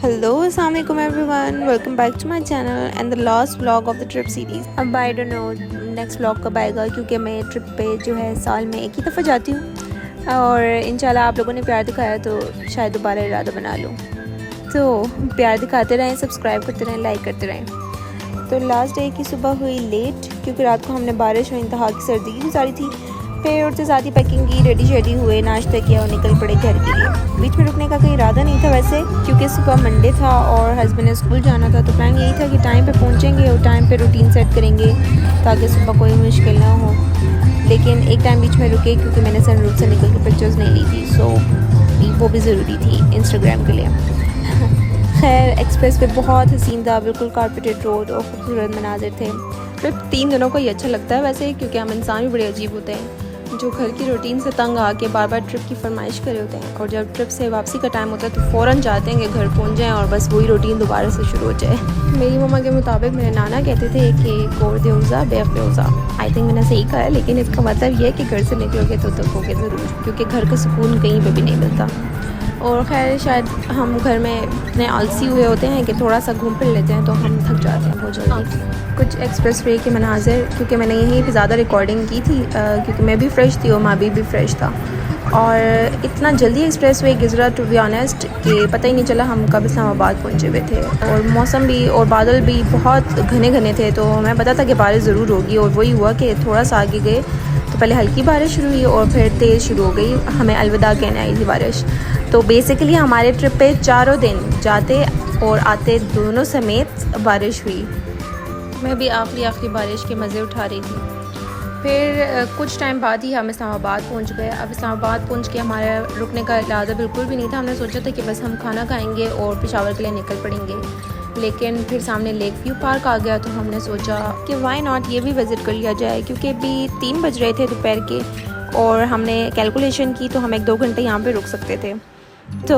Hello, Assalamualaikum everyone. Welcome back to my channel and the last vlog of the trip series. अब I don't know next vlog कब आएगा, क्योंकि मैं trip पे जो है साल में एक ही दफ़ा जाती हूँ और इंशाल्लाह आप लोगों ने प्यार दिखाया तो शायद दोबारा इरादा बना लूँ। तो प्यार दिखाते रहें, सब्सक्राइब करते रहें, लाइक करते रहें। तो लास्ट डे की सुबह हुई लेट, क्योंकि रात को हमने बारिश और इंतहा की सर्दी गुजारी थी। फिर उठते साथ ही पैकिंग की, रेडी शेडी हुए, नाश्ता किया और निकल पड़े घर के लिए। बीच में रुकने का कोई इरादा नहीं था वैसे, क्योंकि सुबह मंडे था और हस्बैंड ने स्कूल जाना था। तो प्लान यही था कि टाइम पे पहुंचेंगे और टाइम पे रूटीन सेट करेंगे ताकि सुबह कोई मुश्किल ना हो। लेकिन एक टाइम बीच में रुके क्योंकि मैंने सनरूफ से निकल के पिक्चर्स नहीं ली थी, सो वो भी ज़रूरी थी इंस्टाग्राम के लिए। खैर एक्सप्रेस पे बहुत हसीन था, बिल्कुल कारपेटेड रोड और खूबसूरत मनाजिर थे। ट्रिप 3 दिनों को ही अच्छा लगता है वैसे, क्योंकि हम इंसान भी बड़े अजीब होते हैं जो घर की रूटीन से तंग आके बार बार ट्रिप की फरमाइश करे होते हैं। और जब ट्रिप से वापसी का टाइम होता है तो फ़ौरन चाहते हैं कि घर पहुंच जाएं और बस वही रूटीन दोबारा से शुरू हो जाए। मेरी मम्मा के मुताबिक मेरे नाना कहते थे कि गोर देउज़ा बेग देउज़ा। आई थिंक मैंने सही कहा है, लेकिन इसका मतलब ये है कि घर से निकलोगे तो थकोगे ज़रूर, क्योंकि घर का सुकून कहीं पर भी नहीं मिलता। और ख़ैर शायद हम घर में इतने आलसी हुए होते हैं कि थोड़ा सा घूम फिर लेते हैं तो हम थक जाते हैं बहुत जल्दी। कुछ एक्सप्रेस वे के मनाजिर, क्योंकि मैंने यहीं पे ज़्यादा रिकॉर्डिंग की थी, क्योंकि मैं भी फ़्रेश थी और माबी भी फ़्रेश था। और इतना जल्दी एक्सप्रेस वे गुजरा टू बी ऑनेस्ट कि पता ही नहीं चला हम कब इस्लामाबाद पहुँचे हुए थे। और मौसम भी और बादल भी बहुत घने घने थे, तो हमें पता था कि बारिश ज़रूर होगी। और वही हुआ कि थोड़ा सा आगे गए तो पहले हल्की बारिश शुरू हुई और फिर तेज़ शुरू हो गई। हमें अलविदा कहने आई थी बारिश। तो बेसिकली हमारे ट्रिप पे चारों दिन जाते और आते दोनों समेत बारिश हुई। मैं भी आखिरी बारिश के मज़े उठा रही थी। फिर कुछ टाइम बाद ही हम इस्लामाबाद पहुंच गए। अब इस्लामाबाद पहुंच के हमारा रुकने का इरादा बिल्कुल भी नहीं था। हमने सोचा था कि बस हम खाना खाएंगे और पेशावर के लिए निकल पड़ेंगे। लेकिन फिर सामने लेक व्यू पार्क आ गया, तो हमने सोचा कि वाई नॉट ये भी विज़िट कर लिया जाए, क्योंकि अभी 3 बज रहे थे दोपहर के और हमने कैलकुलेशन की तो हम 1-2 घंटे यहाँ पे रुक सकते थे। तो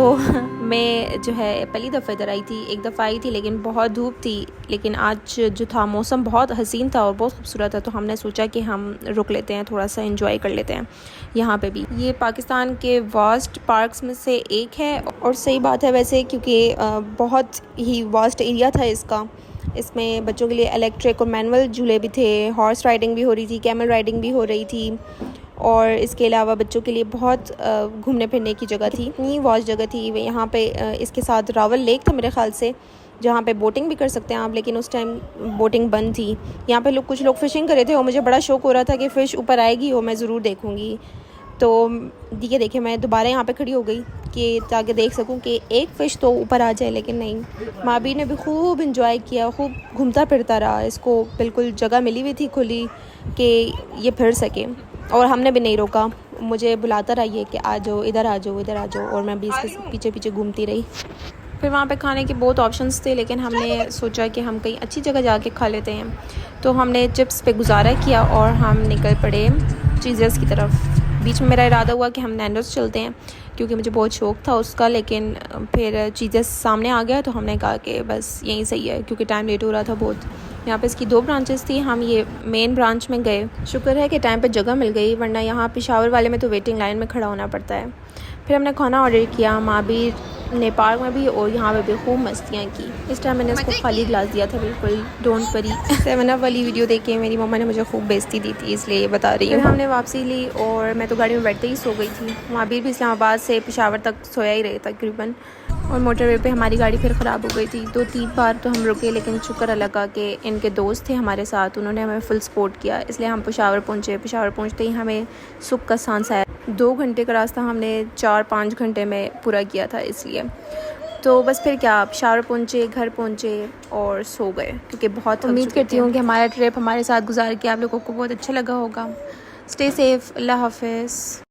मैं जो है पहली दफ़ा इधर आई थी, एक दफ़ा आई थी लेकिन बहुत धूप थी। लेकिन आज जो था मौसम बहुत हसीन था और बहुत खूबसूरत था, तो हमने सोचा कि हम रुक लेते हैं, थोड़ा सा एंजॉय कर लेते हैं यहाँ पे भी। ये पाकिस्तान के वास्ट पार्क्स में से एक है और सही बात है वैसे, क्योंकि बहुत ही वास्ट एरिया था इसका। इसमें बच्चों के लिए इलेक्ट्रिक और मैनुअल झूले भी थे, हॉर्स राइडिंग भी हो रही थी, कैमल राइडिंग भी हो रही थी। और इसके अलावा बच्चों के लिए बहुत घूमने फिरने की जगह थी, इतनी वॉच जगह थी। यहाँ पे इसके साथ रावल लेक था मेरे ख़्याल से, जहाँ पे बोटिंग भी कर सकते हैं आप, लेकिन उस टाइम बोटिंग बंद थी। यहाँ पे कुछ लोग फ़िशिंग कर रहे थे और मुझे बड़ा शौक हो रहा था कि फ़िश ऊपर आएगी और मैं ज़रूर देखूँगी। तो ये देखे मैं दोबारा यहाँ पे खड़ी हो गई कि ताकि देख सकूँ कि एक फ़िश तो ऊपर आ जाए, लेकिन नहीं। माबी ने भी खूब इंजॉय किया, खूब घूमता फिरता रहा। इसको बिल्कुल जगह मिली हुई थी खुली कि ये फिर सके, और हमने भी नहीं रोका। मुझे बुलाता रहा ये कि आ जाओ, इधर आ जाओ, इधर आ जाओ, और मैं भी इसके पीछे पीछे घूमती रही। फिर वहाँ पे खाने के बहुत ऑप्शंस थे, लेकिन हमने सोचा कि हम कहीं अच्छी जगह जाके खा लेते हैं। तो हमने चिप्स पे गुजारा किया और हम निकल पड़े चीज़र्स की तरफ। बीच में मेरा इरादा हुआ कि हम नैंडोस चलते हैं, क्योंकि मुझे बहुत शौक़ था उसका, लेकिन फिर चीज़र्स सामने आ गया तो हमने कहा कि बस यहीं सही है, क्योंकि टाइम लेट हो रहा था बहुत। यहाँ पे इसकी 2 ब्रांचेस थी, हम ये मेन ब्रांच में गए। शुक्र है कि टाइम पे जगह मिल गई, वरना यहाँ पेशावर वाले में तो वेटिंग लाइन में खड़ा होना पड़ता है। फिर हमने खाना ऑर्डर किया, माबी ने पार्क में भी और यहाँ पे भी खूब मस्तियाँ की। इस टाइम मैंने उसको खाली गिलास दिया था, बिल्कुल डोंट वरी। 7 अप वाली वीडियो देख के मेरी मम्मा ने मुझे खूब बेइज्जती दी थी, इसलिए ये बता रही हूँ। फिर हमने वापसी ली और मैं तो गाड़ी में बैठते ही सो गई थी। माबी भी इस्लामाबाद से पेशावर तक सोया ही रहे तकरीबन। और मोटरवे पे हमारी गाड़ी फिर ख़राब हो गई थी। 2-3 बार तो हम रुके, लेकिन शुक्र अल्लाह का कि इनके दोस्त थे हमारे साथ, उन्होंने हमें फुल सपोर्ट किया, इसलिए हम पेशावर पहुँचे। पेशावर पहुँचते ही हमें सुख का सांस आया। 2 घंटे का रास्ता हमने 4-5 घंटे में पूरा किया था, इसलिए तो बस फिर क्या, पेशावर पहुँचे, घर पहुँचे और सो गए, क्योंकि बहुत उम्मीद करती हूँ कि हमारा ट्रिप हमारे साथ गुजार के आप लोगों को बहुत अच्छा लगा होगा। स्टे सेफ़, अल्लाह हाफ़िज़।